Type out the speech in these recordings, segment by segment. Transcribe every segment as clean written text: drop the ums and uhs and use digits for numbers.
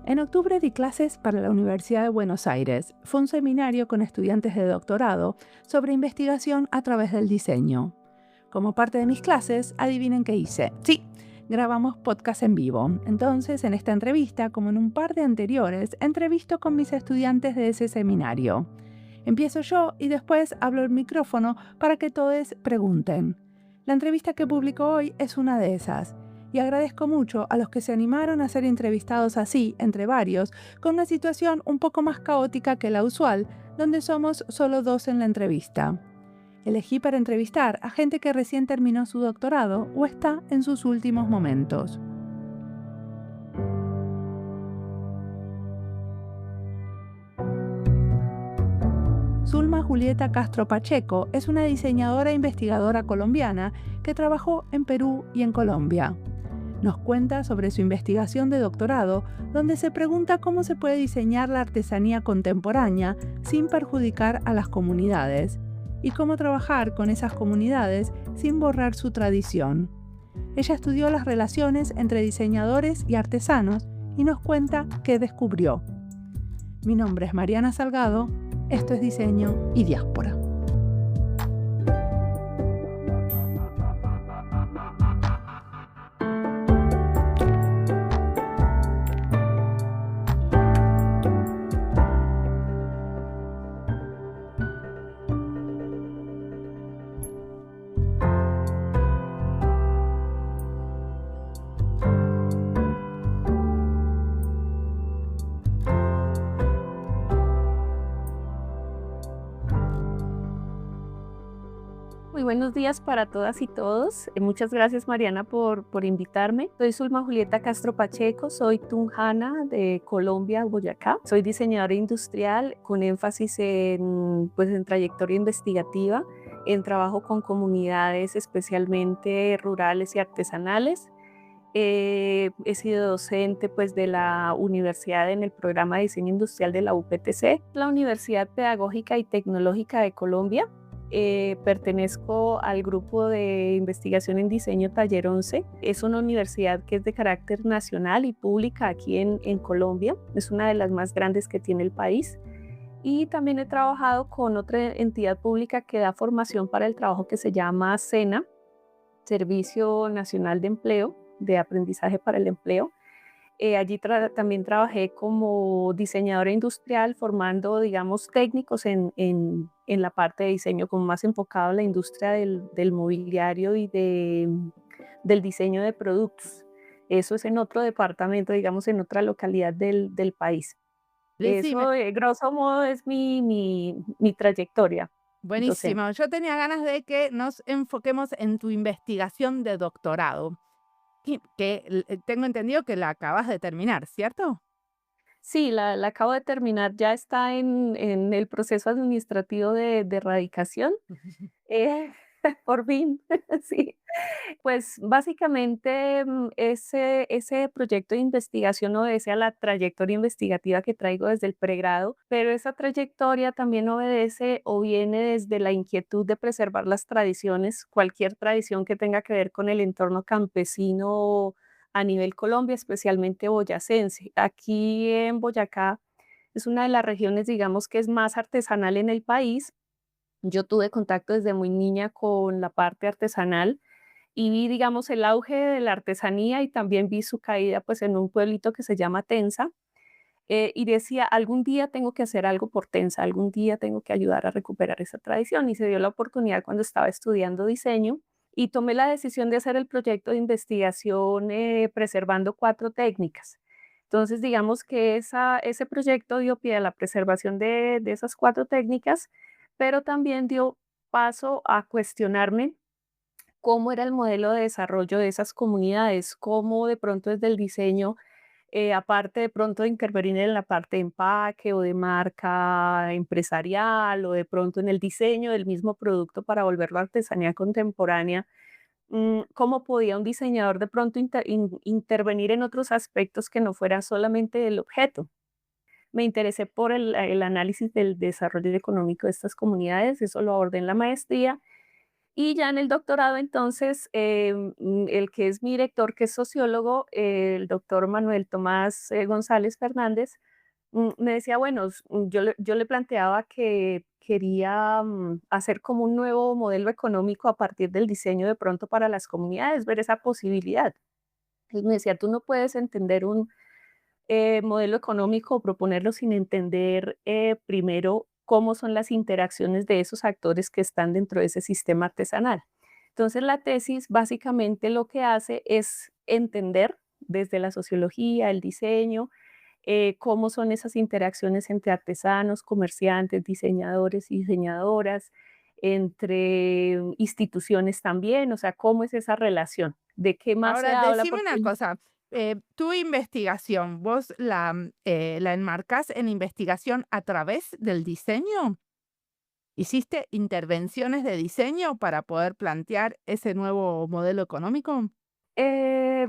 En octubre di clases para la Universidad de Buenos Aires. Fue un seminario con estudiantes de doctorado sobre investigación a través del diseño. Como parte de mis clases, adivinen qué hice. Sí, grabamos podcast en vivo. Entonces, en esta entrevista, como en un par de anteriores, entrevisto con mis estudiantes de ese seminario. Empiezo yo y después hablo el micrófono para que todos pregunten. La entrevista que publico hoy es una de esas. Y agradezco mucho a los que se animaron a ser entrevistados así, entre varios, con una situación un poco más caótica que la usual, donde somos solo 2 en la entrevista. Elegí para entrevistar a gente que recién terminó su doctorado o está en sus últimos momentos. Zulma Julieta Castro Pacheco es una diseñadora e investigadora colombiana que trabajó en Perú y en Colombia. Nos cuenta sobre su investigación de doctorado, donde se pregunta cómo se puede diseñar la artesanía contemporánea sin perjudicar a las comunidades, y cómo trabajar con esas comunidades sin borrar su tradición. Ella estudió las relaciones entre diseñadores y artesanos y nos cuenta qué descubrió. Mi nombre es Mariana Salgado, esto es Diseño y Diáspora. Muy buenos días para todas y todos. Muchas gracias, Mariana, por invitarme. Soy Zulma Julieta Castro Pacheco, soy tunjana de Colombia, Boyacá. Soy diseñadora industrial con énfasis en trayectoria investigativa, en trabajo con comunidades especialmente rurales y artesanales. He sido docente de la universidad en el programa de diseño industrial de la UPTC, la Universidad Pedagógica y Tecnológica de Colombia. Pertenezco al grupo de investigación en diseño Taller 11. Es una universidad que es de carácter nacional y pública aquí en Colombia. Es una de las más grandes que tiene el país. Y también he trabajado con otra entidad pública que da formación para el trabajo que se llama SENA, Servicio Nacional de Empleo, de Aprendizaje para el Empleo. Allí también trabajé como diseñadora industrial, formando, digamos, técnicos en la parte de diseño, como más enfocado a la industria del mobiliario y del diseño de productos. Eso es en otro departamento, digamos, en otra localidad del país. Decime. Eso, grosso modo, es mi trayectoria docente. Buenísimo. Yo tenía ganas de que nos enfoquemos en tu investigación de doctorado, tengo entendido que la acabas de terminar, ¿cierto? Sí, la acabo de terminar, ya está en el proceso administrativo de erradicación. Eh, por fin, sí. Pues básicamente ese proyecto de investigación obedece a la trayectoria investigativa que traigo desde el pregrado, pero esa trayectoria también obedece o viene desde la inquietud de preservar las tradiciones, cualquier tradición que tenga que ver con el entorno campesino a nivel Colombia, especialmente boyacense. Aquí en Boyacá es una de las regiones, digamos, que es más artesanal en el país. Yo tuve contacto desde muy niña con la parte artesanal y vi, digamos, el auge de la artesanía y también vi su caída, en un pueblito que se llama Tensa, y decía, algún día tengo que hacer algo por Tensa, algún día tengo que ayudar a recuperar esa tradición, y se dio la oportunidad cuando estaba estudiando diseño y tomé la decisión de hacer el proyecto de investigación preservando 4 técnicas. Entonces, digamos que ese proyecto dio pie a la preservación de esas 4 técnicas, pero también dio paso a cuestionarme cómo era el modelo de desarrollo de esas comunidades, cómo de pronto desde el diseño, aparte de pronto de intervenir en la parte de empaque o de marca empresarial o de pronto en el diseño del mismo producto para volverlo artesanía contemporánea, cómo podía un diseñador de pronto intervenir en otros aspectos que no fueran solamente el objeto. Me interesé por el análisis del desarrollo económico de estas comunidades, eso lo abordé en la maestría Y ya en el doctorado, entonces, el que es mi director, que es sociólogo, el doctor Manuel Tomás González Fernández, me decía, bueno, yo le planteaba que quería hacer como un nuevo modelo económico a partir del diseño de pronto para las comunidades, ver esa posibilidad. Él me decía, tú no puedes entender un modelo económico o proponerlo sin entender primero cómo son las interacciones de esos actores que están dentro de ese sistema artesanal. Entonces, la tesis básicamente lo que hace es entender desde la sociología, el diseño, cómo son esas interacciones entre artesanos, comerciantes, diseñadores y diseñadoras, entre instituciones también, o sea, cómo es esa relación, de qué más se Ahora, habla, decime una porque cosa, tu investigación, ¿vos la enmarcás en investigación a través del diseño? ¿Hiciste intervenciones de diseño para poder plantear ese nuevo modelo económico? Eh,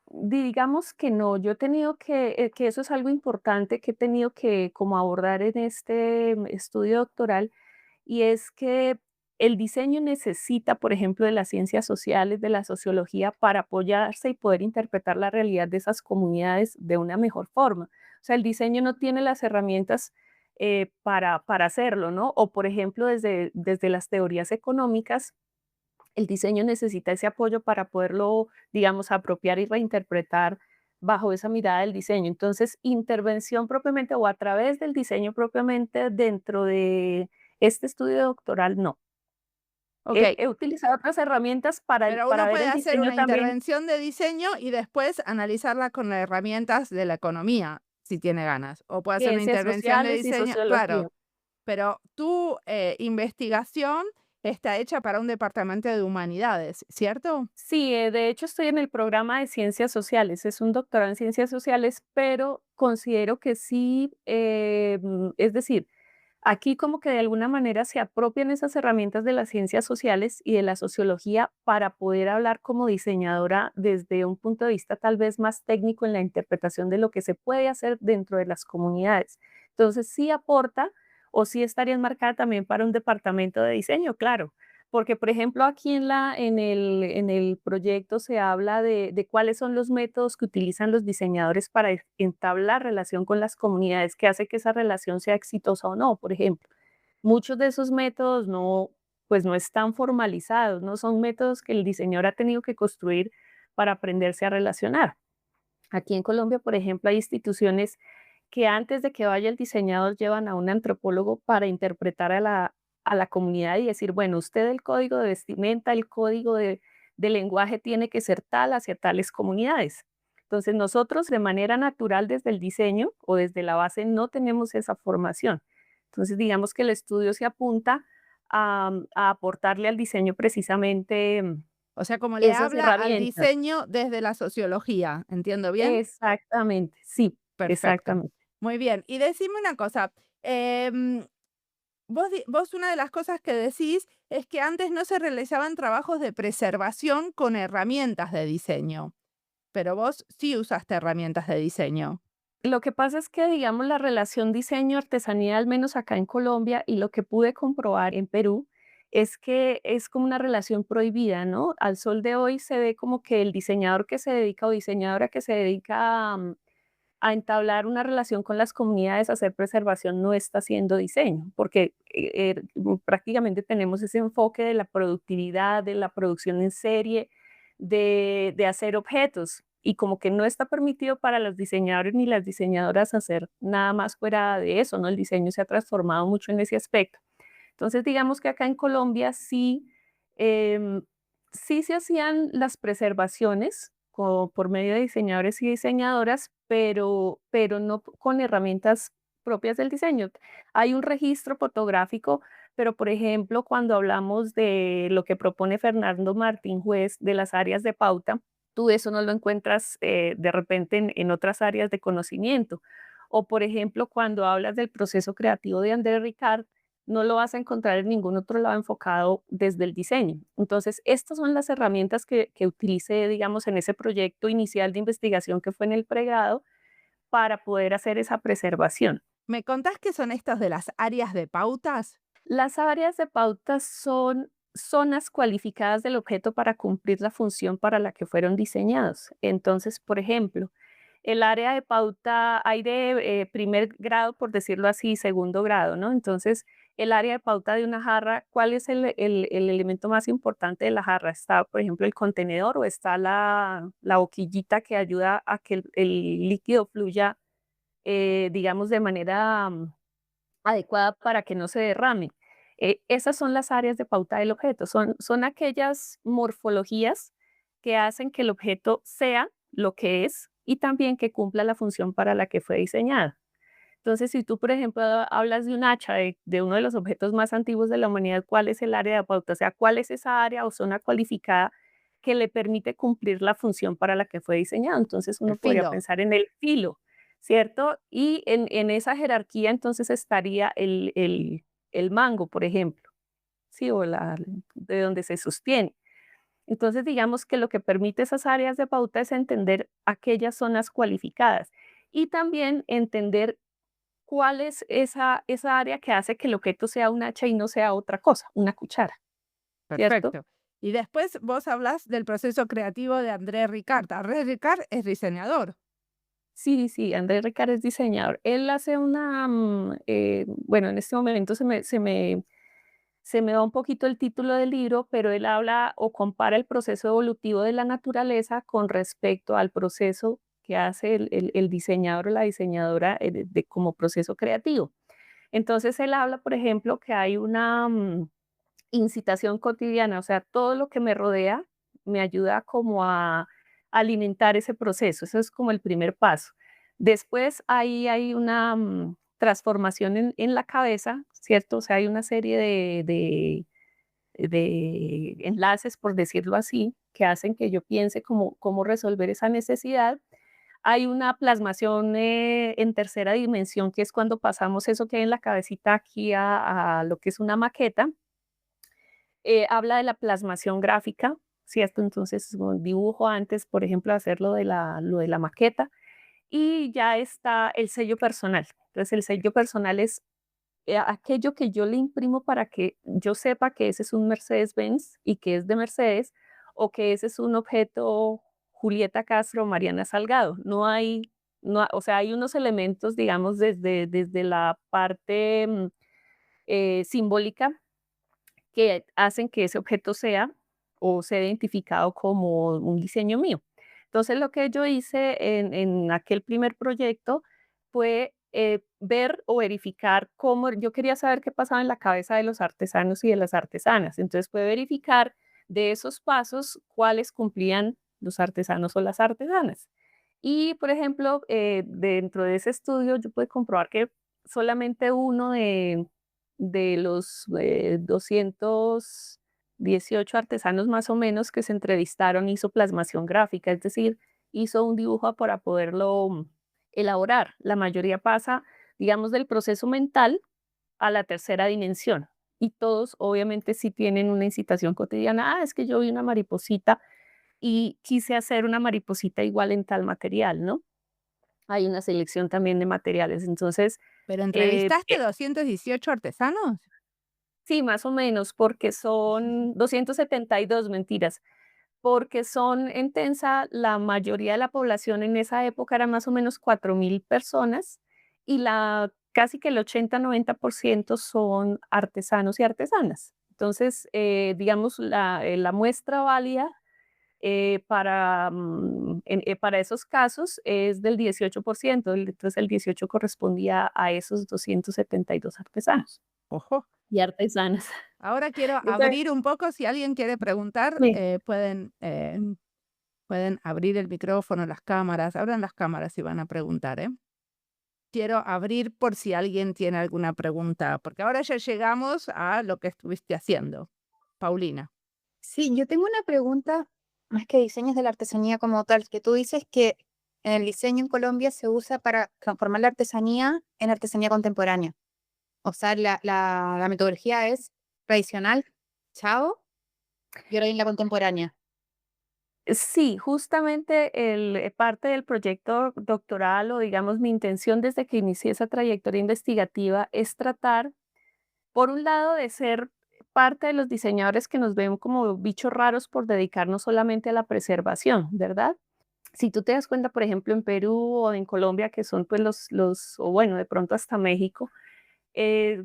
digamos que no, yo he tenido que eso es algo importante que he tenido que como abordar en este estudio doctoral, y es que el diseño necesita, por ejemplo, de las ciencias sociales, de la sociología, para apoyarse y poder interpretar la realidad de esas comunidades de una mejor forma. O sea, el diseño no tiene las herramientas para hacerlo, ¿no? O, por ejemplo, desde las teorías económicas, el diseño necesita ese apoyo para poderlo, digamos, apropiar y reinterpretar bajo esa mirada del diseño. Entonces, intervención propiamente o a través del diseño propiamente dentro de este estudio doctoral, no. Ok, He utilizado otras herramientas pero para uno ver puede el hacer diseño una también. intervención de diseño y después analizarla con las herramientas de la economía, si tiene ganas. O puede hacer una Ciencias intervención de sociales y diseño, sociología. claro, pero tu investigación está hecha para un departamento de humanidades, ¿cierto? Sí, de hecho estoy en el programa de ciencias sociales, es un doctorado en ciencias sociales, pero considero que sí, es decir, aquí como que de alguna manera se apropian esas herramientas de las ciencias sociales y de la sociología para poder hablar como diseñadora desde un punto de vista tal vez más técnico en la interpretación de lo que se puede hacer dentro de las comunidades. Entonces sí aporta o sí estaría enmarcada también para un departamento de diseño, claro. Porque, por ejemplo, aquí en el proyecto se habla de cuáles son los métodos que utilizan los diseñadores para entablar relación con las comunidades, que hace que esa relación sea exitosa o no, por ejemplo. Muchos de esos métodos no, pues no están formalizados, no son métodos que el diseñador ha tenido que construir para aprenderse a relacionar. Aquí en Colombia, por ejemplo, hay instituciones que antes de que vaya el diseñador llevan a un antropólogo para interpretar a la comunidad y decir, bueno, usted el código de vestimenta, el código de lenguaje tiene que ser tal hacia tales comunidades. Entonces nosotros de manera natural desde el diseño o desde la base no tenemos esa formación. Entonces digamos que el estudio se apunta a aportarle al diseño precisamente O sea, como le esas habla al herramientas. diseño desde la sociología, ¿entiendo bien? Exactamente, sí, Perfecto. exactamente. Muy bien. Y decime una cosa, em, vos una de las cosas que decís es que antes no se realizaban trabajos de preservación con herramientas de diseño, pero vos sí usaste herramientas de diseño. Lo que pasa es que, digamos, la relación diseño-artesanía, al menos acá en Colombia, y lo que pude comprobar en Perú, es que es como una relación prohibida, ¿no? Al sol de hoy se ve como que el diseñador que se dedica o diseñadora que se dedica a entablar una relación con las comunidades, a hacer preservación, no está haciendo diseño, porque prácticamente tenemos ese enfoque de la productividad, de la producción en serie, de hacer objetos, y como que no está permitido para los diseñadores ni las diseñadoras hacer nada más fuera de eso, ¿no? El diseño se ha transformado mucho en ese aspecto. Entonces, digamos que acá en Colombia sí, sí se hacían las preservaciones por medio de diseñadores y diseñadoras, pero no con herramientas propias del diseño. Hay un registro fotográfico, pero por ejemplo, cuando hablamos de lo que propone Fernando Martín Juez de las áreas de pauta, tú eso no lo encuentras de repente en otras áreas de conocimiento. O por ejemplo, cuando hablas del proceso creativo de André Ricard, no lo vas a encontrar en ningún otro lado enfocado desde el diseño. Entonces, estas son las herramientas que utilicé, digamos, en ese proyecto inicial de investigación que fue en el pregrado para poder hacer esa preservación. ¿Me contás qué son estos de las áreas de pautas? Las áreas de pautas son zonas cualificadas del objeto para cumplir la función para la que fueron diseñados. Entonces, por ejemplo, el área de pauta hay de primer grado, por decirlo así, segundo grado, ¿no? Entonces, el área de pauta de una jarra, ¿cuál es el elemento más importante de la jarra? ¿Está, por ejemplo, el contenedor o está la boquillita que ayuda a que el líquido fluya, digamos, de manera adecuada para que no se derrame? Esas son las áreas de pauta del objeto, son aquellas morfologías que hacen que el objeto sea lo que es y también que cumpla la función para la que fue diseñada. Entonces, si tú, por ejemplo, hablas de un hacha, de uno de los objetos más antiguos de la humanidad, ¿cuál es el área de pauta? O sea, ¿cuál es esa área o zona cualificada que le permite cumplir la función para la que fue diseñado? Entonces, El uno podría filo. pensar en el filo, ¿cierto? Y en esa jerarquía entonces estaría el mango, por ejemplo, ¿sí? O de donde se sostiene. Entonces, digamos que lo que permite esas áreas de pauta es entender aquellas zonas cualificadas y también entender cuál es esa área que hace que el objeto sea un hacha y no sea otra cosa, una cuchara, ¿cierto? Perfecto. Y después vos hablas del proceso creativo de André Ricard. André Ricard es diseñador. Sí, sí, André Ricard es diseñador. Él hace bueno, en este momento se me va un poquito el título del libro, pero él habla o compara el proceso evolutivo de la naturaleza con respecto al proceso que hace el diseñador o la diseñadora como proceso creativo. Entonces él habla, por ejemplo, que hay una incitación cotidiana, o sea, todo lo que me rodea me ayuda como a alimentar ese proceso. Eso es como el primer paso. Después ahí hay una transformación en la cabeza, ¿cierto? O sea, hay una serie de enlaces, por decirlo así, que hacen que yo piense cómo resolver esa necesidad. Hay una plasmación en tercera dimensión, que es cuando pasamos eso que hay en la cabecita aquí a lo que es una maqueta. Habla de la plasmación gráfica, ¿cierto? Entonces, un dibujo antes, por ejemplo, de hacer lo de la maqueta, y ya está el sello personal. Entonces, el sello personal es aquello que yo le imprimo para que yo sepa que ese es un Mercedes-Benz y que es de Mercedes, o que ese es un objeto Julieta Castro o Mariana Salgado. O sea, hay unos elementos, digamos, desde la parte simbólica que hacen que ese objeto sea o sea identificado como un diseño mío. Entonces, lo que yo hice en aquel primer proyecto fue ver o verificar cómo yo quería saber qué pasaba en la cabeza de los artesanos y de las artesanas. Entonces, fue verificar de esos pasos cuáles cumplían los artesanos o las artesanas. Y, por ejemplo, dentro de ese estudio yo pude comprobar que solamente uno de los 218 artesanos más o menos que se entrevistaron hizo plasmación gráfica, es decir, hizo un dibujo para poderlo elaborar. La mayoría pasa, digamos, del proceso mental a la tercera dimensión. Y todos obviamente sí tienen una incitación cotidiana. Es que yo vi una mariposita y quise hacer una mariposita igual en tal material, ¿no? Hay una selección también de materiales. Entonces, ¿Pero eh, entrevistaste 218 artesanos? sí, más o menos, porque son 272, mentiras, porque son en Tensa, la mayoría de la población en esa época era más o menos 4.000 personas y casi que el 80-90% son artesanos y artesanas. Entonces, digamos, la muestra válida para esos casos es del 18%, entonces el 18 correspondía a esos 272 artesanos Ojo. y artesanas. Ahora quiero Entonces, abrir un poco, si alguien quiere preguntar, sí, pueden abrir el micrófono, las cámaras, abran las cámaras si van a preguntar, ¿eh? Quiero abrir por si alguien tiene alguna pregunta, porque ahora ya llegamos a lo que estuviste haciendo. Paulina. Sí, yo tengo una pregunta más que diseños de la artesanía como tal, que tú dices que en el diseño en Colombia se usa para transformar la artesanía en artesanía contemporánea. O sea, la metodología es tradicional, chao, y ahora en la contemporánea. sí, justamente parte del proyecto doctoral o digamos mi intención desde que inicié esa trayectoria investigativa es tratar, por un lado, de ser parte de los diseñadores que nos ven como bichos raros por dedicarnos solamente a la preservación, ¿verdad? Si tú te das cuenta, por ejemplo, en Perú o en Colombia, que son pues o bueno, de pronto hasta México,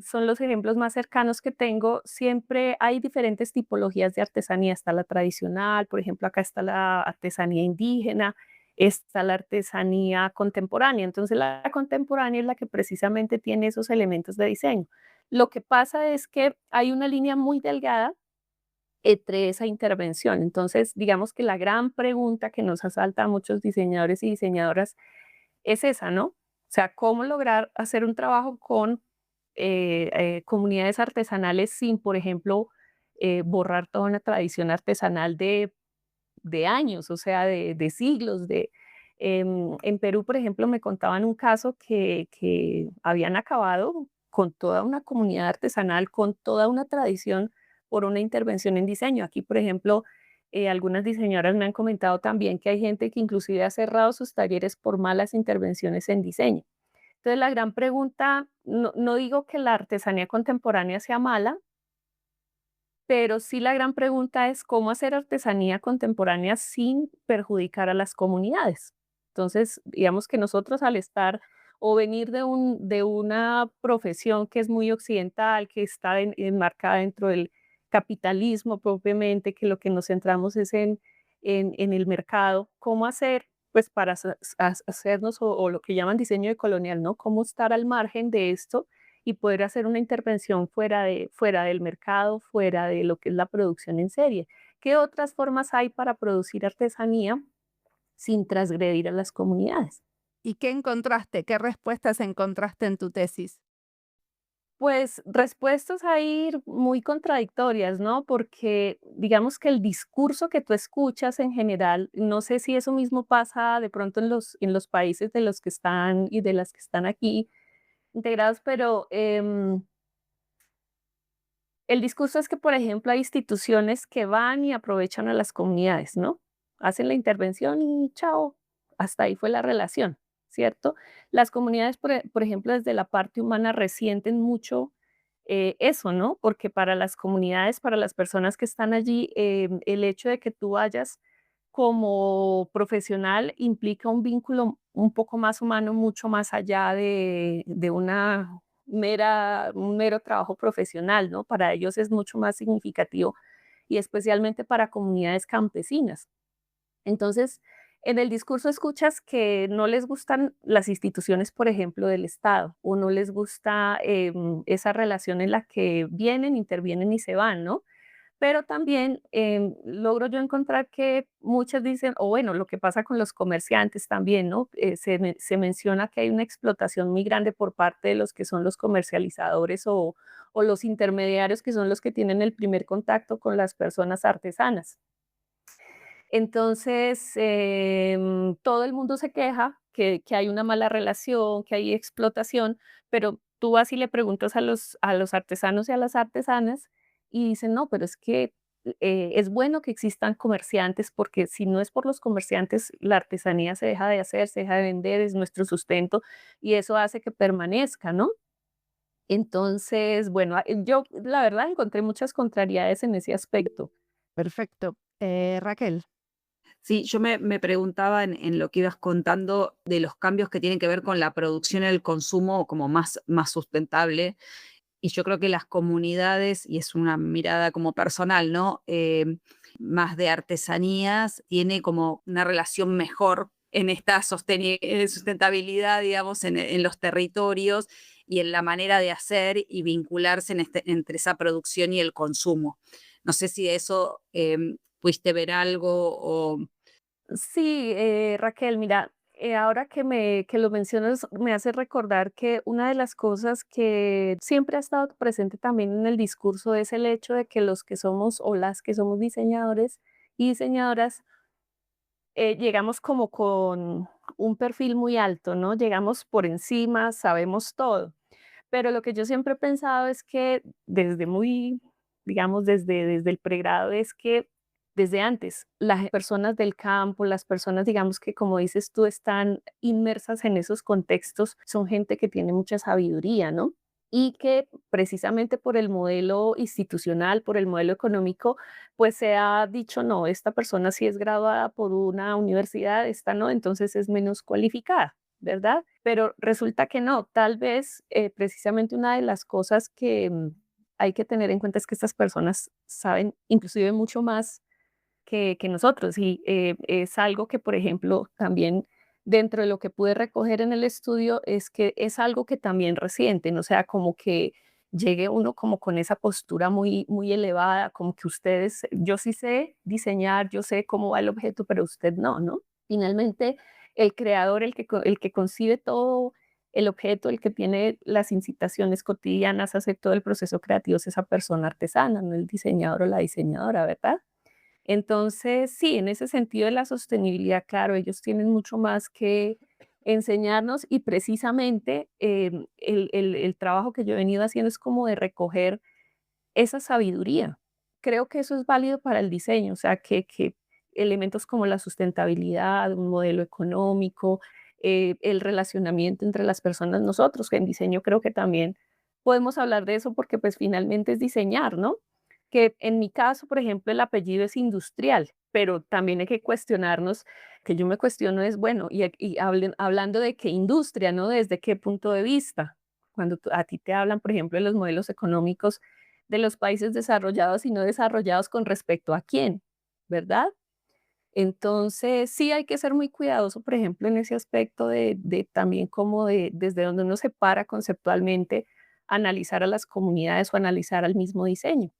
son los ejemplos más cercanos que tengo. Siempre hay diferentes tipologías de artesanía. Está la tradicional, por ejemplo, acá está la artesanía indígena, está la artesanía contemporánea. Entonces, la contemporánea es la que precisamente tiene esos elementos de diseño. Lo que pasa es que hay una línea muy delgada entre esa intervención. Entonces, digamos que la gran pregunta que nos asalta a muchos diseñadores y diseñadoras es esa, ¿no? O sea, ¿cómo lograr hacer un trabajo con comunidades artesanales sin, por ejemplo, borrar toda una tradición artesanal de años, o sea, de siglos? En Perú, por ejemplo, me contaban un caso que habían acabado con toda una comunidad artesanal, con toda una tradición por una intervención en diseño. Aquí, por ejemplo, algunas diseñadoras me han comentado también que hay gente que inclusive ha cerrado sus talleres por malas intervenciones en diseño. Entonces, la gran pregunta, no digo que la artesanía contemporánea sea mala, pero sí la gran pregunta es cómo hacer artesanía contemporánea sin perjudicar a las comunidades. Entonces, digamos que nosotros al estar o venir de una profesión que es muy occidental, que está enmarcada dentro del capitalismo propiamente, que lo que nos centramos es en el mercado, ¿cómo hacer? Pues para hacernos o lo que llaman diseño decolonial, ¿no? ¿Cómo estar al margen de esto y poder hacer una intervención fuera del mercado, fuera de lo que es la producción en serie? ¿Qué otras formas hay para producir artesanía sin transgredir a las comunidades? ¿Y qué encontraste? ¿Qué respuestas encontraste en tu tesis? Pues respuestas ahí muy contradictorias, ¿no? Porque digamos que el discurso que tú escuchas en general, no sé si eso mismo pasa de pronto en los países de los que están y de las que están aquí integrados, pero el discurso es que, por ejemplo, hay instituciones que van y aprovechan a las comunidades, ¿no? Hacen la intervención y chao, hasta ahí fue la relación, ¿cierto? Las comunidades, por ejemplo, desde la parte humana resienten mucho eso, ¿no? Porque para las comunidades, para las personas que están allí, el hecho de que tú vayas como profesional implica un vínculo un poco más humano, mucho más allá de un mero trabajo profesional, ¿no? Para ellos es mucho más significativo y especialmente para comunidades campesinas. Entonces, en el discurso escuchas que no les gustan las instituciones, por ejemplo, del Estado, o no les gusta esa relación en la que vienen, intervienen y se van, ¿no? Pero también logro yo encontrar que muchas dicen, o bueno, lo que pasa con los comerciantes también, ¿no? Se menciona que hay una explotación muy grande por parte de los que son los comercializadores o los intermediarios que son los que tienen el primer contacto con las personas artesanas. Entonces, todo el mundo se queja que hay una mala relación, que hay explotación, pero tú vas y le preguntas a los artesanos y a las artesanas y dicen, no, pero es que es bueno que existan comerciantes porque si no es por los comerciantes, la artesanía se deja de hacer, se deja de vender, es nuestro sustento y eso hace que permanezca, ¿no? Entonces, bueno, yo la verdad encontré muchas contrariedades en ese aspecto. Perfecto. Raquel. Sí, yo me preguntaba en lo que ibas contando de los cambios que tienen que ver con la producción y el consumo como más sustentable. Y yo creo que las comunidades, y es una mirada como personal, ¿no? Más de artesanías, tiene como una relación mejor en esta sustentabilidad, digamos, en los territorios y en la manera de hacer y vincularse entre esa producción y el consumo. No sé si de eso pudiste ver algo o... Sí, Raquel, mira, ahora que lo mencionas, me hace recordar que una de las cosas que siempre ha estado presente también en el discurso es el hecho de que los que somos o las que somos diseñadores y diseñadoras llegamos como con un perfil muy alto, ¿no? Llegamos por encima, sabemos todo. Pero lo que yo siempre he pensado es que desde muy, digamos, desde el pregrado, es que desde antes, las personas del campo, las personas, digamos, que como dices tú, están inmersas en esos contextos, son gente que tiene mucha sabiduría, ¿no? y que precisamente por el modelo institucional, por el modelo económico, pues se ha dicho, no, esta persona sí es graduada por una universidad, esta no, entonces es menos cualificada, ¿verdad? Pero resulta que no, tal vez precisamente una de las cosas que hay que tener en cuenta es que estas personas saben inclusive mucho más que nosotros. Y es algo que, por ejemplo, también dentro de lo que pude recoger en el estudio es que es algo que también resienten, o sea, como que llegue uno como con esa postura muy, muy elevada, como que ustedes, yo sí sé diseñar, yo sé cómo va el objeto, pero usted no, ¿no? Finalmente, el creador, el que concibe todo el objeto, el que tiene las incitaciones cotidianas a hacer todo el proceso creativo es esa persona artesana, no el diseñador o la diseñadora, ¿verdad? Entonces, sí, en ese sentido de la sostenibilidad, claro, ellos tienen mucho más que enseñarnos y precisamente el trabajo que yo he venido haciendo es como de recoger esa sabiduría. Creo que eso es válido para el diseño, o sea, que elementos como la sustentabilidad, un modelo económico, el relacionamiento entre las personas, nosotros que en diseño creo que también podemos hablar de eso porque pues finalmente es diseñar, ¿no? Que en mi caso, por ejemplo, el apellido es industrial, pero también hay que cuestionarnos, que yo me cuestiono es, bueno, hablando de qué industria, ¿no? ¿Desde qué punto de vista? Cuando a ti te hablan, por ejemplo, de los modelos económicos de los países desarrollados y no desarrollados con respecto a quién, ¿verdad? Entonces, sí hay que ser muy cuidadoso, por ejemplo, en ese aspecto de también como desde donde uno se para conceptualmente, analizar a las comunidades o analizar al mismo diseño.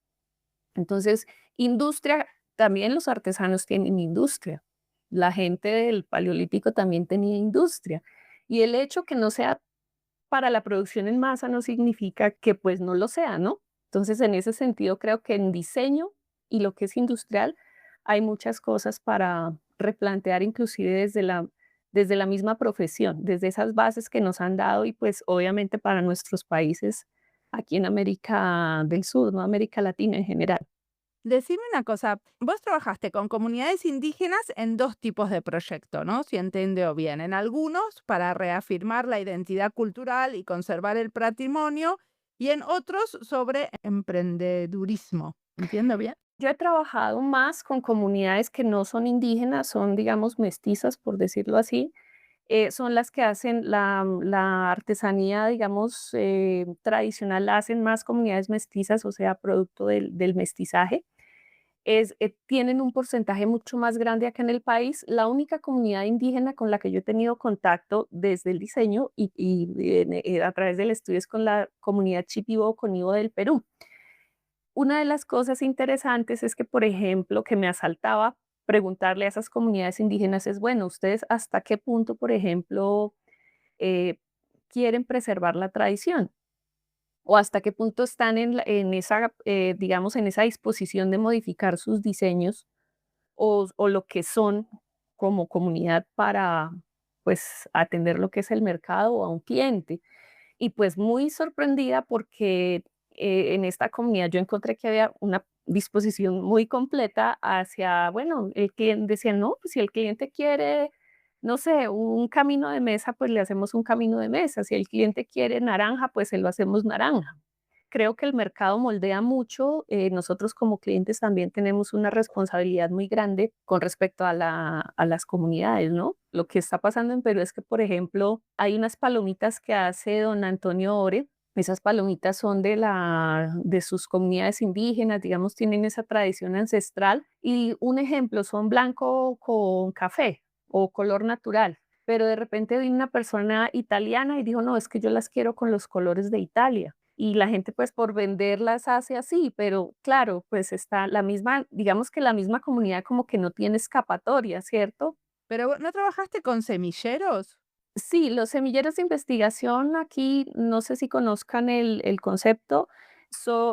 Entonces, industria, también los artesanos tienen industria. La gente del Paleolítico también tenía industria. Y el hecho que no sea para la producción en masa no significa que pues no lo sea, ¿no? Entonces, en ese sentido, creo que en diseño y lo que es industrial hay muchas cosas para replantear, inclusive desde la misma profesión, desde esas bases que nos han dado y pues obviamente para nuestros países aquí en América del Sur, ¿no? América Latina en general. Decime una cosa, vos trabajaste con comunidades indígenas en dos tipos de proyectos, ¿no? Si entiendo bien. En algunos para reafirmar la identidad cultural y conservar el patrimonio, y en otros sobre emprendedurismo. ¿Entiendo bien? Yo he trabajado más con comunidades que no son indígenas, son, digamos, mestizas, por decirlo así. Son las que hacen la artesanía, digamos, tradicional, la hacen más comunidades mestizas, o sea, producto del mestizaje. Tienen un porcentaje mucho más grande acá en el país. La única comunidad indígena con la que yo he tenido contacto desde el diseño y a través del estudio es con la comunidad Chipibo Conibo del Perú. Una de las cosas interesantes es que, por ejemplo, que me asaltaba preguntarle a esas comunidades indígenas es, bueno, ¿ustedes hasta qué punto, por ejemplo, eh, quieren preservar la tradición? ¿O hasta qué punto están en esa, digamos, en esa disposición de modificar sus diseños o lo que son como comunidad para, pues, atender lo que es el mercado o a un cliente? Y pues muy sorprendida porque en esta comunidad yo encontré que había una disposición muy completa hacia, bueno, el cliente decía, no, pues si el cliente quiere, no sé, un camino de mesa, pues le hacemos un camino de mesa. Si el cliente quiere naranja, pues se lo hacemos naranja. Creo que el mercado moldea mucho. Nosotros como clientes también tenemos una responsabilidad muy grande con respecto a a las comunidades, ¿no? Lo que está pasando en Perú es que, por ejemplo, hay unas palomitas que hace don Antonio Ore. Esas palomitas son de sus comunidades indígenas, digamos, tienen esa tradición ancestral. Y un ejemplo, son blanco con café o color natural. Pero de repente vino una persona italiana y dijo, no, es que yo las quiero con los colores de Italia y la gente pues por venderlas hace así, pero claro, pues está la misma, digamos que la misma comunidad como que no tiene escapatoria, ¿cierto? Pero ¿no trabajaste con semilleros? Sí, los semilleros de investigación aquí, no sé si conozcan el concepto,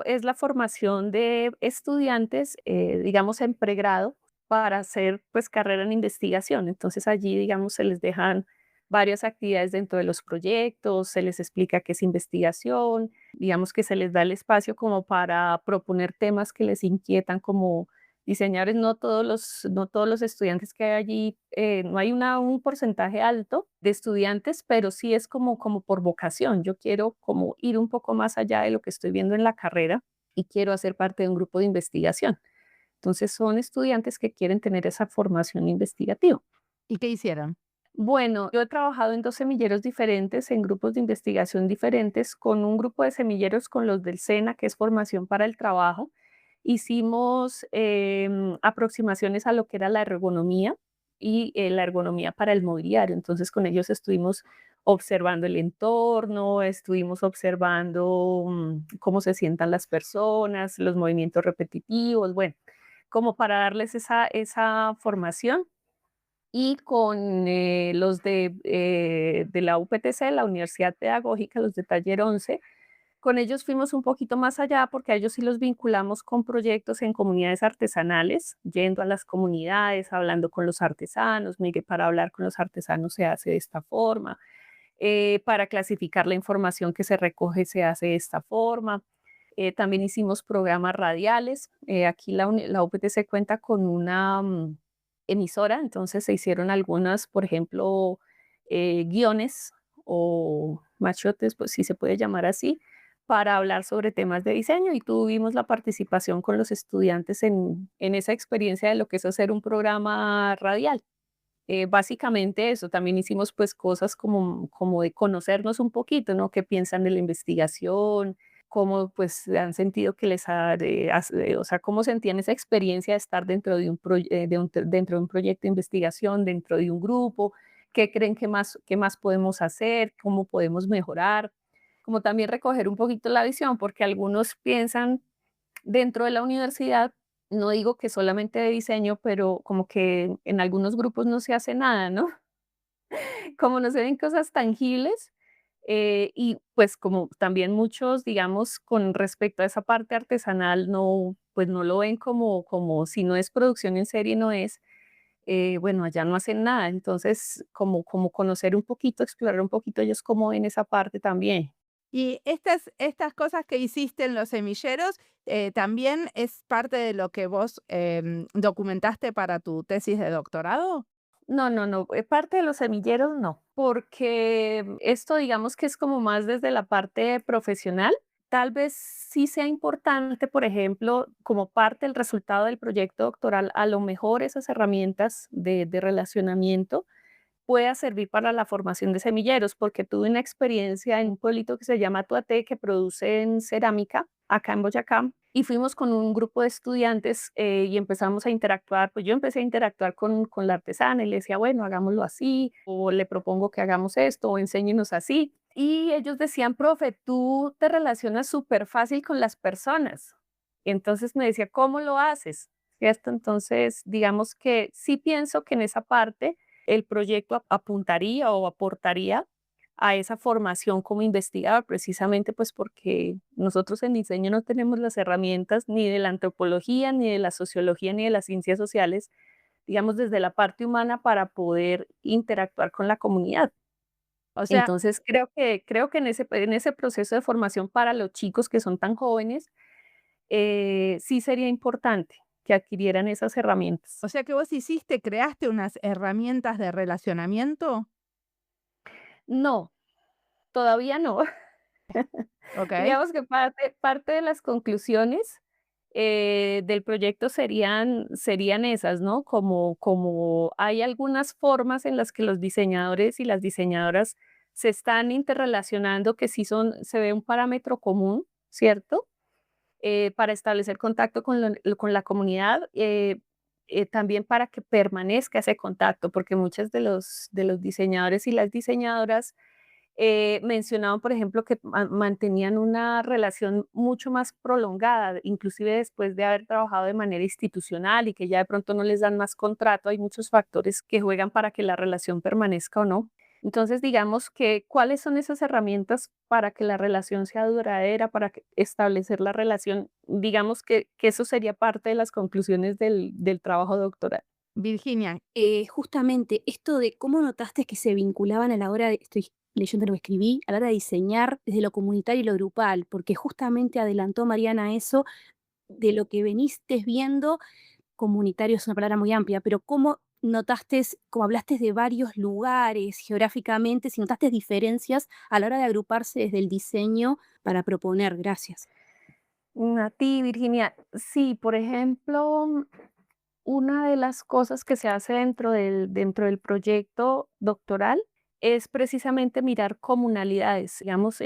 es la formación de estudiantes, digamos, en pregrado para hacer pues carrera en investigación. Entonces allí, digamos, se les dejan varias actividades dentro de los proyectos, se les explica qué es investigación, digamos que se les da el espacio como para proponer temas que les inquietan como diseñadores, no todos los estudiantes que hay allí, no hay un porcentaje alto de estudiantes, pero sí es como por vocación. Yo quiero como ir un poco más allá de lo que estoy viendo en la carrera y quiero hacer parte de un grupo de investigación. Entonces son estudiantes que quieren tener esa formación investigativa. ¿Y qué hicieron? Bueno, yo he trabajado en 2 semilleros diferentes, en grupos de investigación diferentes, con un grupo de semilleros con los del SENA, que es formación para el trabajo. Hicimos aproximaciones a lo que era la ergonomía y la ergonomía para el mobiliario. Entonces, con ellos estuvimos observando el entorno, estuvimos observando cómo se sientan las personas, los movimientos repetitivos, bueno, como para darles esa formación. Y con los de la UPTC, la Universidad Pedagógica, los de Taller 11, con ellos fuimos un poquito más allá porque a ellos sí los vinculamos con proyectos en comunidades artesanales, yendo a las comunidades, hablando con los artesanos. Mire, para hablar con los artesanos se hace de esta forma, para clasificar la información que se recoge se hace de esta forma. También hicimos programas radiales. Aquí la UPTC cuenta con una emisora, entonces se hicieron algunas, por ejemplo, guiones o machotes, pues si se puede llamar así, para hablar sobre temas de diseño y tuvimos la participación con los estudiantes en esa experiencia de lo que es hacer un programa radial. Básicamente eso, también hicimos pues cosas como de conocernos un poquito, ¿no? ¿Qué piensan de la investigación? ¿Cómo pues han sentido que les ha, o sea, cómo sentían esa experiencia de estar dentro de dentro de un proyecto de investigación, dentro de un grupo? ¿Qué creen que más podemos hacer? ¿Cómo podemos mejorar? Como también recoger un poquito la visión, porque algunos piensan dentro de la universidad, no digo que solamente de diseño, pero como que en algunos grupos no se hace nada, ¿no? Como no se ven cosas tangibles, y pues como también muchos, digamos, con respecto a esa parte artesanal, no, pues no lo ven como si no es producción en serie, no es, bueno, allá no hacen nada. Entonces, como conocer un poquito, explorar un poquito ellos cómo ven esa parte también. Y estas cosas que hiciste en los semilleros, ¿también es parte de lo que vos documentaste para tu tesis de doctorado? No, no, no, parte de los semilleros no, porque esto digamos que es como más desde la parte profesional. Tal vez sí sea importante, por ejemplo, como parte del resultado del proyecto doctoral, a lo mejor esas herramientas de relacionamiento pueda servir para la formación de semilleros, porque tuve una experiencia en un pueblito que se llama Tuaté, que producen cerámica acá en Boyacá, y fuimos con un grupo de estudiantes y empezamos a interactuar, pues yo empecé a interactuar con la artesana y le decía, bueno, hagámoslo así, o le propongo que hagamos esto, o enséñenos así. Y ellos decían, profe, tú te relacionas súper fácil con las personas. Y entonces me decía, ¿cómo lo haces? ¿Cierto? Entonces, digamos que sí pienso que en esa parte el proyecto apuntaría o aportaría a esa formación como investigador, precisamente pues porque nosotros en diseño no tenemos las herramientas ni de la antropología, ni de la sociología, ni de las ciencias sociales, digamos desde la parte humana para poder interactuar con la comunidad. O sea, Entonces creo que en ese proceso de formación para los chicos que son tan jóvenes, sí sería importante que adquirieran esas herramientas. o sea que vos creaste unas herramientas de relacionamiento, No, todavía no. ¿ok? Digamos que parte de las conclusiones, del proyecto serían esas, ¿no? Como hay algunas formas en las que los diseñadores y las diseñadoras se están interrelacionando que sí se ve un parámetro común, ¿cierto? Para establecer contacto con la comunidad, también para que permanezca ese contacto, porque muchos de los diseñadores y las diseñadoras mencionaban, por ejemplo, que mantenían una relación mucho más prolongada, inclusive después de haber trabajado de manera institucional y que ya de pronto no les dan más contrato. Hay muchos factores que juegan para que la relación permanezca o no. Entonces, digamos que, ¿cuáles son esas herramientas para que la relación sea duradera, para establecer la relación? Digamos que eso sería parte de las conclusiones del trabajo doctoral. Virginia, Justamente esto de cómo notaste que se vinculaban a la hora de, estoy leyendo lo que escribí, a la hora de diseñar desde lo comunitario y lo grupal, porque justamente adelantó Mariana eso de lo que veniste viendo comunitario es una palabra muy amplia, pero ¿cómo notaste, como hablaste de varios lugares geográficamente, si notaste diferencias a la hora de agruparse desde el diseño para proponer? Gracias. A ti, Virginia. Sí, por ejemplo, una de las cosas que se hace dentro del proyecto doctoral es precisamente mirar comunalidades, digamos,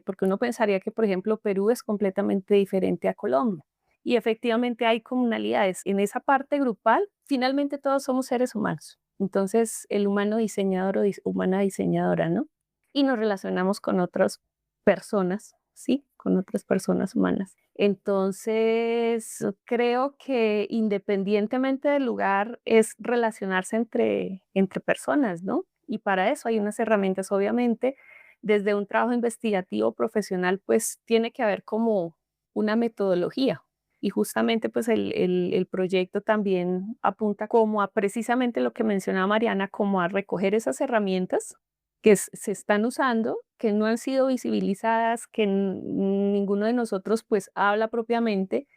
porque uno pensaría que, por ejemplo, Perú es completamente diferente a Colombia. Y efectivamente hay comunalidades. En esa parte grupal, finalmente todos somos seres humanos. Entonces, el humano diseñador o humana diseñadora, ¿no? Y nos relacionamos con otras personas, ¿sí? Con otras personas humanas. Entonces, creo que independientemente del lugar es relacionarse entre personas, ¿no? Y para eso hay unas herramientas, obviamente, desde un trabajo investigativo profesional, pues tiene que haber como una metodología. Y justamente pues el proyecto también apunta como a precisamente lo que mencionaba Mariana, como a recoger esas herramientas que se están usando, que no han sido visibilizadas, que ninguno de nosotros pues habla propiamente,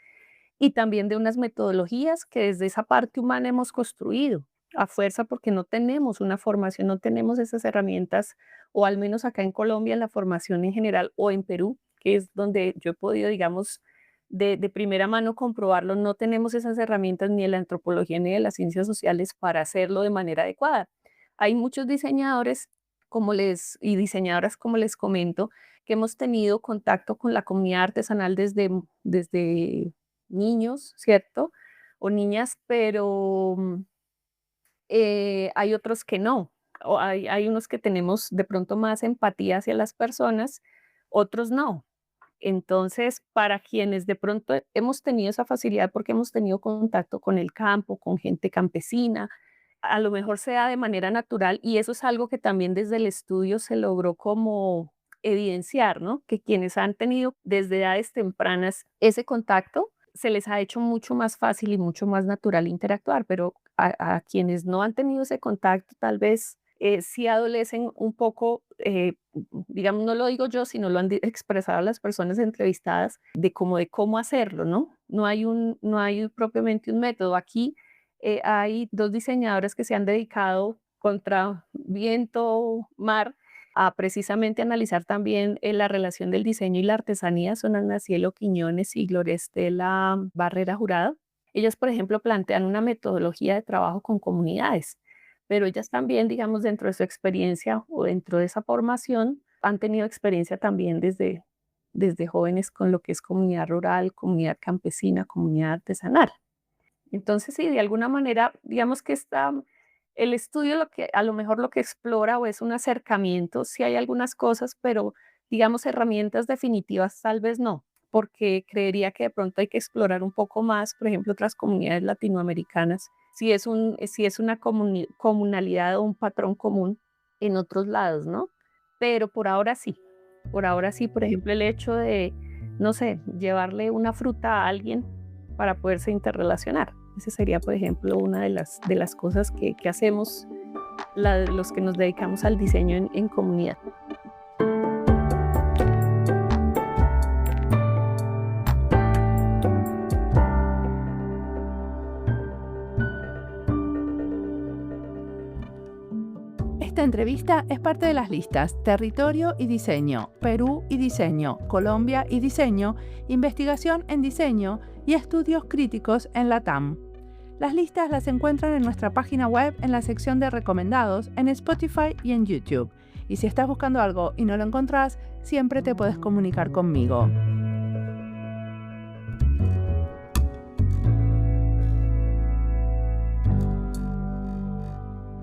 y también de unas metodologías que desde esa parte humana hemos construido a fuerza porque no tenemos una formación, no tenemos esas herramientas, o al menos acá en Colombia, en la formación en general, o en Perú, que es donde yo he podido, digamos, de primera mano comprobarlo, no tenemos esas herramientas ni de la antropología ni de las ciencias sociales para hacerlo de manera adecuada. Hay muchos diseñadores y diseñadoras, como les comento, que hemos tenido contacto con la comunidad artesanal desde niños, ¿cierto? O niñas, pero hay otros que no. O hay unos que tenemos de pronto más empatía hacia las personas, otros no. Entonces, para quienes de pronto hemos tenido esa facilidad porque hemos tenido contacto con el campo, con gente campesina, a lo mejor sea de manera natural, y eso es algo que también desde el estudio se logró como evidenciar, ¿no? Que quienes han tenido desde edades tempranas ese contacto, se les ha hecho mucho más fácil y mucho más natural interactuar, pero a quienes no han tenido ese contacto, tal vez sí adolecen un poco, digamos, no lo digo yo, sino lo han expresado las personas entrevistadas, de cómo hacerlo, ¿no? No hay propiamente un método. Aquí hay 2 diseñadoras que se han dedicado contra viento, mar, a precisamente analizar también la relación del diseño y la artesanía. Son Ana Cielo Quiñones y Gloria Estela Barrera Jurado. Ellas, por ejemplo, plantean una metodología de trabajo con comunidades, pero ellas también, digamos, dentro de su experiencia o dentro de esa formación, han tenido experiencia también desde jóvenes con lo que es comunidad rural, comunidad campesina, comunidad artesanal. Entonces, sí, de alguna manera, digamos que el estudio a lo mejor lo que explora o es un acercamiento, sí hay algunas cosas, pero digamos herramientas definitivas tal vez no, porque creería que de pronto hay que explorar un poco más, por ejemplo, otras comunidades latinoamericanas, si es una comunalidad o un patrón común en otros lados, ¿no? Pero por ahora sí, por ejemplo, el hecho de, no sé, llevarle una fruta a alguien para poderse interrelacionar. Esa sería, por ejemplo, una de las cosas que hacemos los que nos dedicamos al diseño en comunidad. Esta entrevista es parte de las listas Territorio y Diseño, Perú y Diseño, Colombia y Diseño, Investigación en Diseño y Estudios Críticos en la TAM. Las listas las encuentran en nuestra página web en la sección de recomendados, en Spotify y en YouTube. Y si estás buscando algo y no lo encontrás, siempre te puedes comunicar conmigo.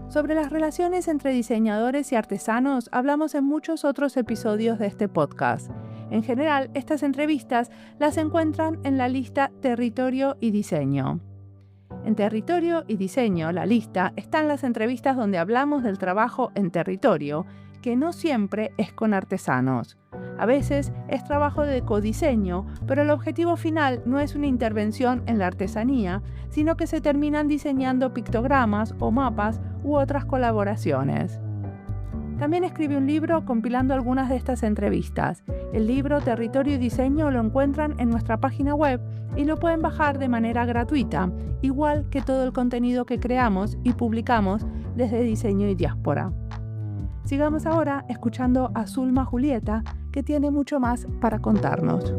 Sobre las relaciones entre diseñadores y artesanos hablamos en muchos otros episodios de este podcast. En general, estas entrevistas las encuentran en la lista Territorio y Diseño. En Territorio y Diseño, la lista, están las entrevistas donde hablamos del trabajo en territorio, que no siempre es con artesanos. A veces es trabajo de codiseño, pero el objetivo final no es una intervención en la artesanía, sino que se terminan diseñando pictogramas o mapas u otras colaboraciones. También escribe un libro compilando algunas de estas entrevistas. El libro Territorio y Diseño lo encuentran en nuestra página web y lo pueden bajar de manera gratuita, igual que todo el contenido que creamos y publicamos desde Diseño y Diáspora. Sigamos ahora escuchando a Zulma Julieta, que tiene mucho más para contarnos.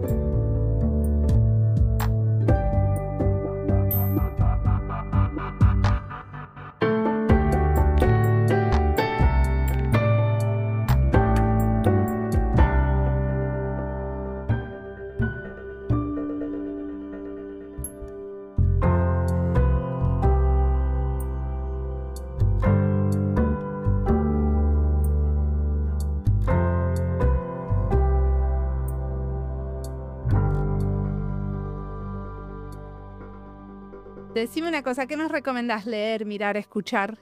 Decime una cosa, ¿qué nos recomendás leer, mirar, escuchar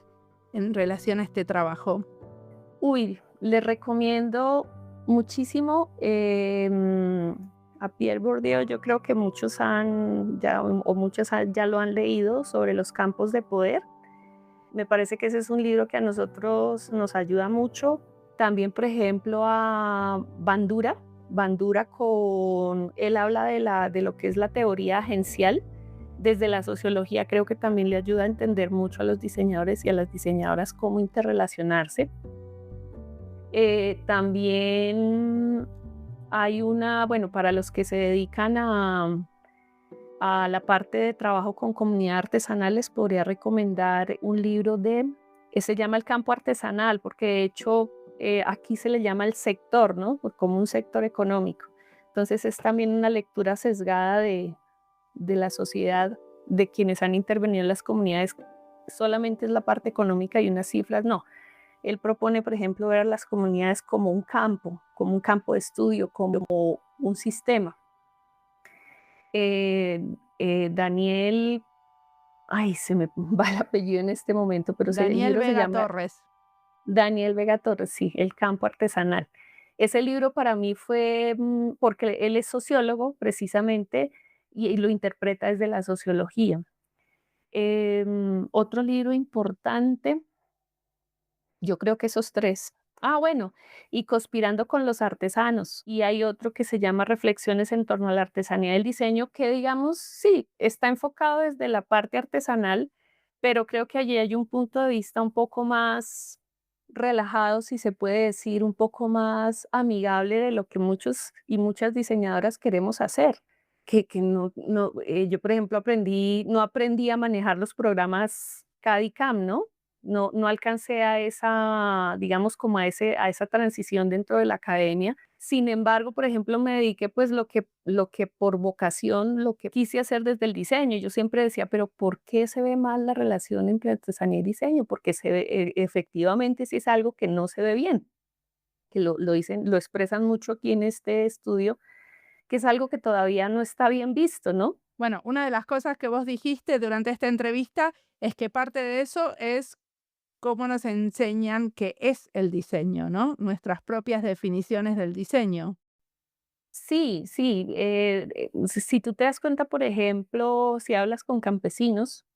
en relación a este trabajo? Uy, les recomiendo muchísimo a Pierre Bourdieu. Yo creo que muchos ya lo han leído, sobre los campos de poder. Me parece que ese es un libro que a nosotros nos ayuda mucho. También, por ejemplo, a Bandura. Él habla de lo que es la teoría agencial. Desde la sociología creo que también le ayuda a entender mucho a los diseñadores y a las diseñadoras cómo interrelacionarse. También hay para los que se dedican a la parte de trabajo con comunidad artesanal, les podría recomendar un libro se llama El campo artesanal, porque de hecho aquí se le llama el sector, ¿no? Como un sector económico. Entonces es también una lectura sesgada de la sociedad, de quienes han intervenido en las comunidades. Solamente es la parte económica y unas cifras, no. Él propone, por ejemplo, ver a las comunidades como un campo de estudio, como un sistema. Daniel, se me va el apellido en este momento, pero el Daniel libro se Vega llama Torres. Daniel Vega Torres, sí, El campo artesanal. Ese libro para mí fue, porque él es sociólogo precisamente y lo interpreta desde la sociología. Otro libro importante, yo creo que esos tres. Y Conspirando con los artesanos. Y hay otro que se llama Reflexiones en torno a la artesanía del diseño, que digamos, sí, está enfocado desde la parte artesanal, pero creo que allí hay un punto de vista un poco más relajado, si se puede decir, un poco más amigable de lo que muchos y muchas diseñadoras queremos hacer. Que yo, por ejemplo, no aprendí a manejar los programas CAD y CAM, ¿no? No alcancé a esa, digamos, como a esa transición dentro de la academia. Sin embargo, por ejemplo, me dediqué pues lo que por vocación, lo que quise hacer desde el diseño. Yo siempre decía, pero ¿por qué se ve mal la relación entre artesanía y diseño? Porque efectivamente sí es algo que no se ve bien, que lo expresan mucho aquí en este estudio, que es algo que todavía no está bien visto, ¿no? Bueno, una de las cosas que vos dijiste durante esta entrevista es que parte de eso es cómo nos enseñan qué es el diseño, ¿no? Nuestras propias definiciones del diseño. Sí, sí. Si tú te das cuenta, por ejemplo, si hablas con campesinos,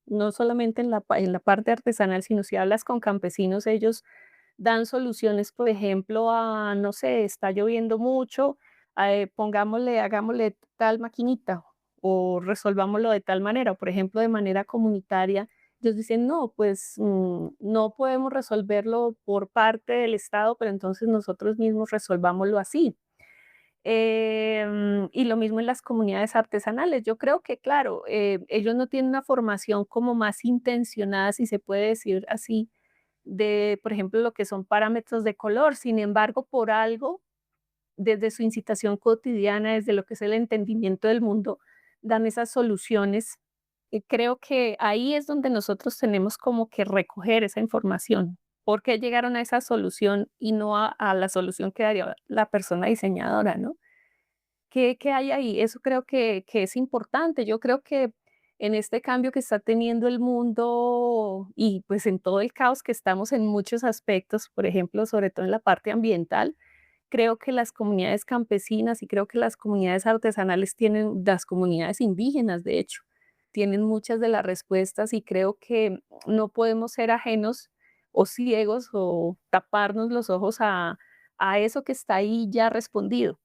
no solamente en la parte artesanal, sino si hablas con campesinos, ellos dan soluciones, por ejemplo, no sé, está lloviendo mucho, hagámosle tal maquinita o resolvámoslo de tal manera, o por ejemplo, de manera comunitaria. Ellos dicen, no, pues no podemos resolverlo por parte del Estado, pero entonces nosotros mismos resolvámoslo así. Y lo mismo en las comunidades artesanales. Yo creo que, claro, ellos no tienen una formación como más intencionada, si se puede decir así, de, por ejemplo, lo que son parámetros de color. Sin embargo, por algo, desde su incitación cotidiana, desde lo que es el entendimiento del mundo, dan esas soluciones. Creo que ahí es donde nosotros tenemos como que recoger esa información. ¿Por qué llegaron a esa solución y no a la solución que daría la persona diseñadora, ¿no? ¿Qué hay ahí? Eso creo que es importante. Yo creo que en este cambio que está teniendo el mundo y pues en todo el caos que estamos en muchos aspectos, por ejemplo, sobre todo en la parte ambiental, creo que las comunidades campesinas y creo que las comunidades artesanales las comunidades indígenas, de hecho, tienen muchas de las respuestas y creo que no podemos ser ajenos o ciegos o taparnos los ojos a eso que está ahí ya respondido.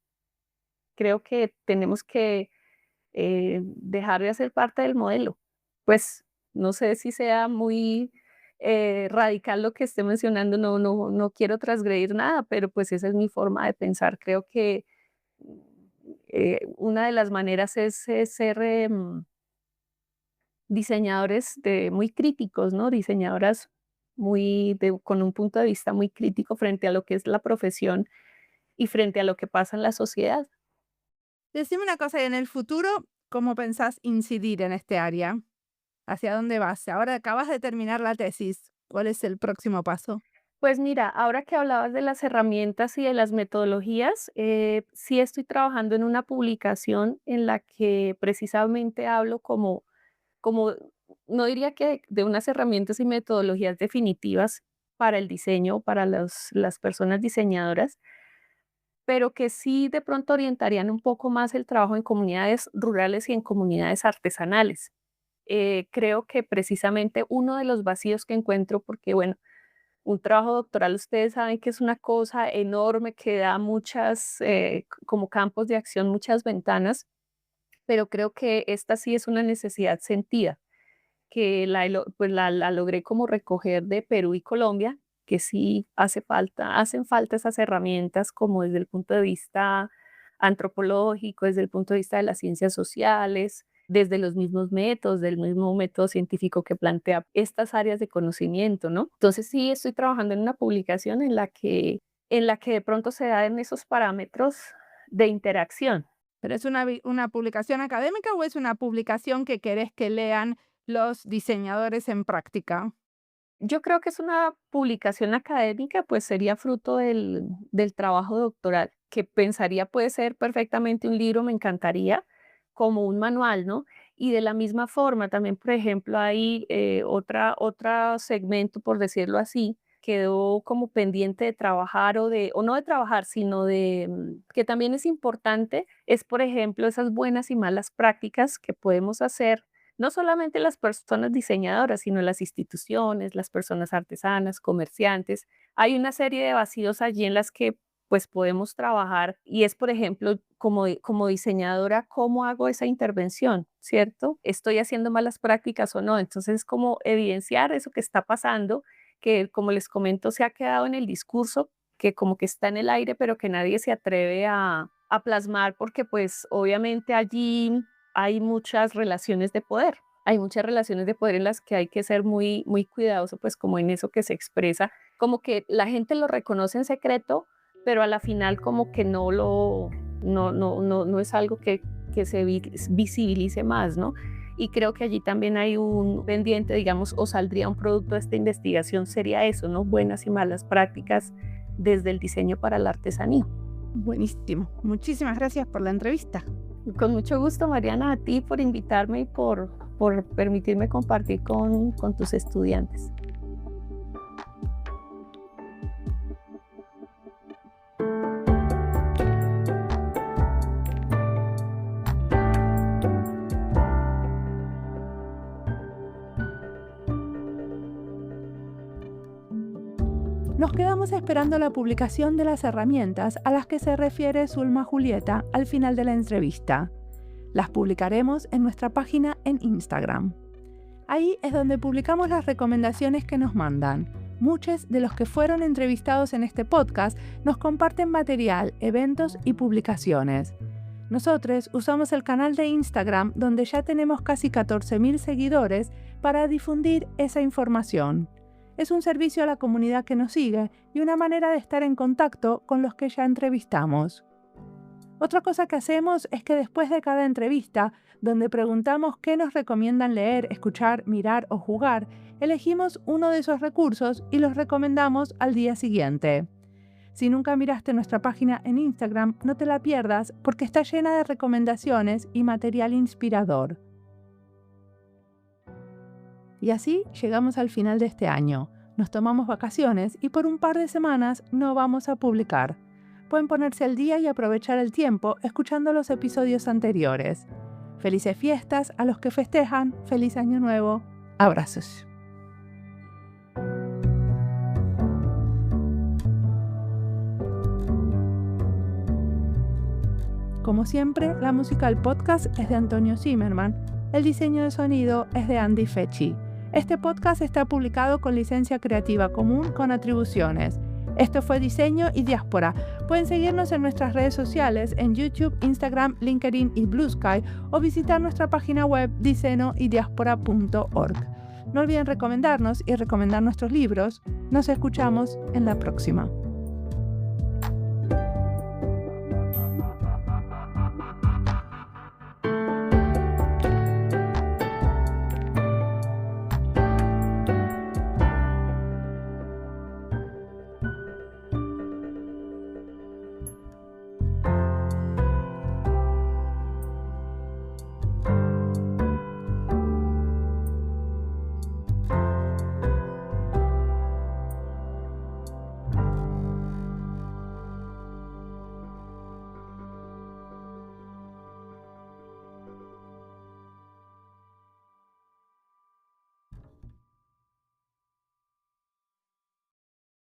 Creo que tenemos que dejar de hacer parte del modelo. Pues no sé si sea muy radical lo que esté mencionando, no quiero transgredir nada, pero pues esa es mi forma de pensar. Creo que una de las maneras es ser diseñadores muy críticos, ¿no? Diseñadoras con un punto de vista muy crítico frente a lo que es la profesión y frente a lo que pasa en la sociedad. Decime una cosa, y en el futuro, ¿cómo pensás incidir en este área? ¿Hacia dónde vas? Ahora acabas de terminar la tesis. ¿Cuál es el próximo paso? Pues mira, ahora que hablabas de las herramientas y de las metodologías, sí estoy trabajando en una publicación en la que precisamente hablo como, no diría que de unas herramientas y metodologías definitivas para el diseño, para las personas diseñadoras, pero que sí de pronto orientarían un poco más el trabajo en comunidades rurales y en comunidades artesanales. Creo que precisamente uno de los vacíos que encuentro, porque bueno, un trabajo doctoral, ustedes saben que es una cosa enorme que da muchas, como campos de acción, muchas ventanas, pero creo que esta sí es una necesidad sentida, que pues la logré como recoger de Perú y Colombia, que sí hacen falta esas herramientas como desde el punto de vista antropológico, desde el punto de vista de las ciencias sociales, desde los mismos métodos, del mismo método científico que plantea estas áreas de conocimiento, ¿no? Entonces sí estoy trabajando en una publicación en la que de pronto se dan esos parámetros de interacción. ¿Pero es una publicación académica o es una publicación que querés que lean los diseñadores en práctica? Yo creo que es una publicación académica, pues sería fruto del trabajo doctoral, que pensaría puede ser perfectamente un libro, me encantaría, como un manual, ¿no? Y de la misma forma, también, por ejemplo, hay otra segmento, por decirlo así, quedó como pendiente de trabajar o no de trabajar, sino que también es importante, es, por ejemplo, esas buenas y malas prácticas que podemos hacer no solamente las personas diseñadoras, sino las instituciones, las personas artesanas, comerciantes. Hay una serie de vacíos allí en las que pues podemos trabajar y es, por ejemplo, como diseñadora, ¿cómo hago esa intervención? ¿Cierto? ¿Estoy haciendo malas prácticas o no? Entonces, como evidenciar eso que está pasando, que como les comento, se ha quedado en el discurso, que como que está en el aire, pero que nadie se atreve a plasmar porque pues obviamente allí hay muchas relaciones de poder. Hay muchas relaciones de poder en las que hay que ser muy, muy cuidadoso, pues como en eso que se expresa, como que la gente lo reconoce en secreto, pero a la final como que no es algo que se visibilice más, ¿no? Y creo que allí también hay un pendiente, digamos, o saldría un producto de esta investigación, sería eso, ¿no? Buenas y malas prácticas desde el diseño para la artesanía. Buenísimo. Muchísimas gracias por la entrevista. Con mucho gusto, Mariana, a ti por invitarme y por permitirme compartir con tus estudiantes. Nos quedamos esperando la publicación de las herramientas a las que se refiere Zulma Julieta al final de la entrevista. Las publicaremos en nuestra página en Instagram. Ahí es donde publicamos las recomendaciones que nos mandan. Muchos de los que fueron entrevistados en este podcast nos comparten material, eventos y publicaciones. Nosotros usamos el canal de Instagram, donde ya tenemos casi 14.000 seguidores, para difundir esa información. Es un servicio a la comunidad que nos sigue y una manera de estar en contacto con los que ya entrevistamos. Otra cosa que hacemos es que después de cada entrevista, donde preguntamos qué nos recomiendan leer, escuchar, mirar o jugar, elegimos uno de esos recursos y los recomendamos al día siguiente. Si nunca miraste nuestra página en Instagram, no te la pierdas porque está llena de recomendaciones y material inspirador. Y así llegamos al final de este año. Nos tomamos vacaciones y por un par de semanas no vamos a publicar. Pueden ponerse al día y aprovechar el tiempo escuchando los episodios anteriores. Felices fiestas a los que festejan. Feliz Año Nuevo. Abrazos. Como siempre, la música del podcast es de Antonio Zimmerman. El diseño de sonido es de Andy Fechi. Este podcast está publicado con licencia creativa común con atribuciones. Esto fue Diseño y Diáspora. Pueden seguirnos en nuestras redes sociales en YouTube, Instagram, LinkedIn y Blue Sky o visitar nuestra página web diseñoydiaspora.org. No olviden recomendarnos y recomendar nuestros libros. Nos escuchamos en la próxima.